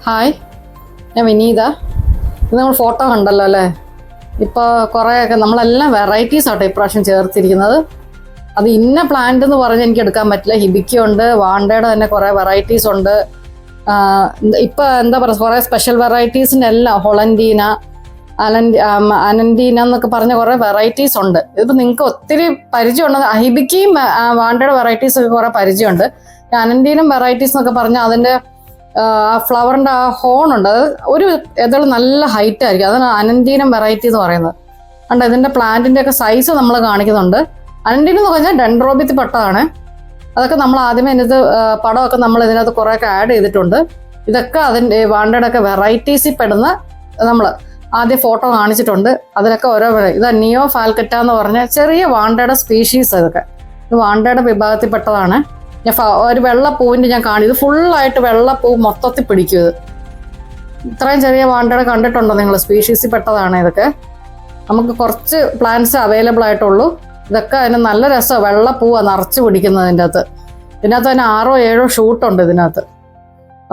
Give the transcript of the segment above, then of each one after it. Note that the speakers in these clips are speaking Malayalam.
ഹായ്, ഞാൻ വിനീത. ഇത് നമ്മൾ ഫോട്ടോ കണ്ടല്ലോ അല്ലേ? ഇപ്പോൾ കുറേയൊക്കെ നമ്മളെല്ലാം വെറൈറ്റീസ് ആട്ടോ ഇപ്രാവശ്യം ചേർത്തിരിക്കുന്നത്. അത് ഇന്ന പ്ലാന്റ് എന്ന് പറഞ്ഞ് എനിക്ക് എടുക്കാൻ പറ്റില്ല. ഹിബിക്കുണ്ട്, വാണ്ടയുടെ തന്നെ കുറേ വെറൈറ്റീസ് ഉണ്ട്. ഇപ്പം എന്താ പറയുക, കുറേ സ്പെഷ്യൽ വെറൈറ്റീസിൻ്റെ എല്ലാം ഹൊളൻറ്റീന, അനന്റീന എന്നൊക്കെ പറഞ്ഞ കുറേ വെറൈറ്റീസ് ഉണ്ട്. ഇതിപ്പോൾ നിങ്ങൾക്ക് ഒത്തിരി പരിചയമുണ്ട്. ഹിബിക്കയും വാണ്ടയുടെ വെറൈറ്റീസ് ഒക്കെ കുറേ പരിചയമുണ്ട്. അനന്റീനം വെറൈറ്റീസ് എന്നൊക്കെ പറഞ്ഞാൽ അതിൻ്റെ ആ ഫ്ലവറിൻ്റെ ആ ഹോൺ ഉണ്ട്, അത് ഒരു ഏതായാലും നല്ല ഹൈറ്റ് ആയിരിക്കും. അതാണ് അനന്റീനം വെറൈറ്റി എന്ന് പറയുന്നത്. കണ്ടോ, ഇതിൻ്റെ പ്ലാന്റിൻ്റെ ഒക്കെ സൈസ് നമ്മൾ കാണിക്കുന്നുണ്ട്. അനന്റീനം എന്ന് പറഞ്ഞാൽ ഡെൻഡ്രോബിയത്തിൽ പെട്ടതാണ്. അതൊക്കെ നമ്മൾ ആദ്യമേ ഇതിനകത്ത് പടമൊക്കെ നമ്മൾ ഇതിനകത്ത് കുറേയൊക്കെ ആഡ് ചെയ്തിട്ടുണ്ട്. ഇതൊക്കെ അതിൻ്റെ വാണ്ടയുടെ ഒക്കെ വെറൈറ്റീസിൽ പെടുന്ന നമ്മൾ ആദ്യം ഫോട്ടോ കാണിച്ചിട്ടുണ്ട്. അതിലൊക്കെ ഓരോ ഇത് നിയോ ഫാൽക്കറ്റ എന്ന് പറഞ്ഞ ചെറിയ വാണ്ടയുടെ സ്പീഷീസ്. ഇതൊക്കെ ഇത് വാണ്ടയുടെ വിഭാഗത്തിൽ പെട്ടതാണ്. ഒരു വെള്ളപ്പൂവിൻ്റെ ഞാൻ ഇത് ഫുള്ളായിട്ട് വെള്ളപ്പൂ മൊത്തത്തിൽ പിടിക്കും. ഇത് ഇത്രയും ചെറിയ വാണ്ടയുടെ കണ്ടിട്ടുണ്ടോ നിങ്ങൾ? സ്പീഷീസിൽ പെട്ടതാണ് ഇതൊക്കെ. നമുക്ക് കുറച്ച് പ്ലാന്റ്സ് അവൈലബിൾ ആയിട്ടുള്ളൂ. ഇതൊക്കെ അതിന് നല്ല രസമാണ്. വെള്ളപ്പൂവാണ് നിറച്ച് പിടിക്കുന്നതിൻ്റെ അകത്ത്. ഇതിനകത്ത് തന്നെ 6 or 7 ഷൂട്ടുണ്ട് ഇതിനകത്ത്.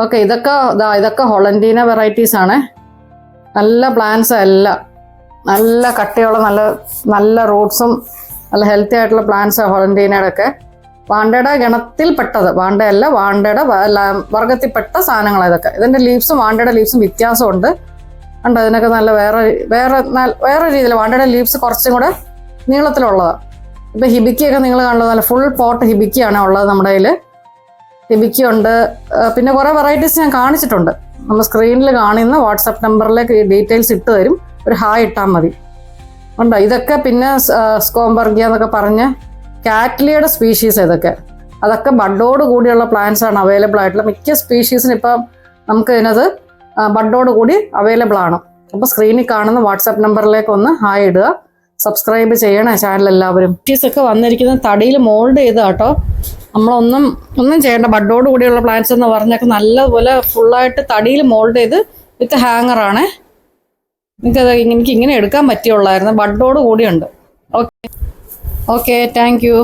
ഓക്കെ, ഇതൊക്കെ ഹൊളൻറ്റീന വെറൈറ്റീസ് ആണ്. നല്ല പ്ലാന്റ്സ് എല്ലാം നല്ല കട്ടിയുള്ള നല്ല റൂട്ട്സും നല്ല ഹെൽത്തി ആയിട്ടുള്ള പ്ലാന്റ്സാണ് ഹൊളൻറ്റീനയുടെ ഒക്കെ. വാണ്ടയുടെ ഗണത്തിൽപ്പെട്ടത്, വാണ്ടയല്ല വാണ്ടയുടെ വർഗത്തിൽപ്പെട്ട സാധനങ്ങളാണ് ഇതൊക്കെ. ഇതിൻ്റെ ലീവ്സും വാണ്ടയുടെ ലീവ്സും വ്യത്യാസമുണ്ട്. ഉണ്ട് അതിനൊക്കെ നല്ല വേറെ രീതിയിൽ വാണ്ടയുടെ ലീവ്സ് കുറച്ചും കൂടെ നീളത്തിലുള്ളതാണ്. ഇപ്പം ഹിബിക്കിയൊക്കെ നിങ്ങൾ കണ്ടത് നല്ല ഫുൾ പോട്ട് ഹിബിക്കിയാണ് ഉള്ളത് നമ്മുടെ കയ്യിൽ. ഹിബിക്കിയുണ്ട്, പിന്നെ കുറേ വെറൈറ്റീസ് ഞാൻ കാണിച്ചിട്ടുണ്ട്. നമ്മൾ സ്ക്രീനിൽ കാണുന്ന വാട്സപ്പ് നമ്പറിലേക്ക് ഈ ഡീറ്റെയിൽസ് ഇട്ട് തരും. ഒരു ഹായ് ഇട്ടാൽ മതി. ഉണ്ടോ ഇതൊക്കെ. പിന്നെ സ്കോംബർഗിയ എന്നൊക്കെ പറഞ്ഞ് കാറ്റ്ലിയുടെ സ്പീഷീസ് ഇതൊക്കെ. അതൊക്കെ ബഡോട് കൂടിയുള്ള പ്ലാന്റ്സ് ആണ് അവൈലബിൾ ആയിട്ടുള്ള. മിക്ക സ്പീഷീസിന് ഇപ്പം നമുക്ക് ഇതിനകത്ത് ബഡോട് കൂടി അവൈലബിൾ ആണ്. അപ്പോൾ സ്ക്രീനിൽ കാണുന്ന വാട്സാപ്പ് നമ്പറിലേക്ക് ഒന്ന് ഹായ് ഇടുക. സബ്സ്ക്രൈബ് ചെയ്യണേ ചാനൽ എല്ലാവരും. സ്പീഷീസൊക്കെ വന്നിരിക്കുന്നത് തടിയിൽ മോൾഡ് ചെയ്ത് കേട്ടോ. ഒന്നും ചെയ്യേണ്ട. ബഡോട് കൂടിയുള്ള പ്ലാന്റ്സ് എന്ന് പറഞ്ഞൊക്കെ നല്ലപോലെ ഫുള്ളായിട്ട് തടിയിൽ മോൾഡ് ചെയ്ത് വിത്ത് ഹാങ്ങറാണ്. എനിക്ക് ഇങ്ങനെ എടുക്കാൻ പറ്റിയുള്ളായിരുന്നു. ബഡോട് കൂടിയുണ്ട്. Okay, thank you.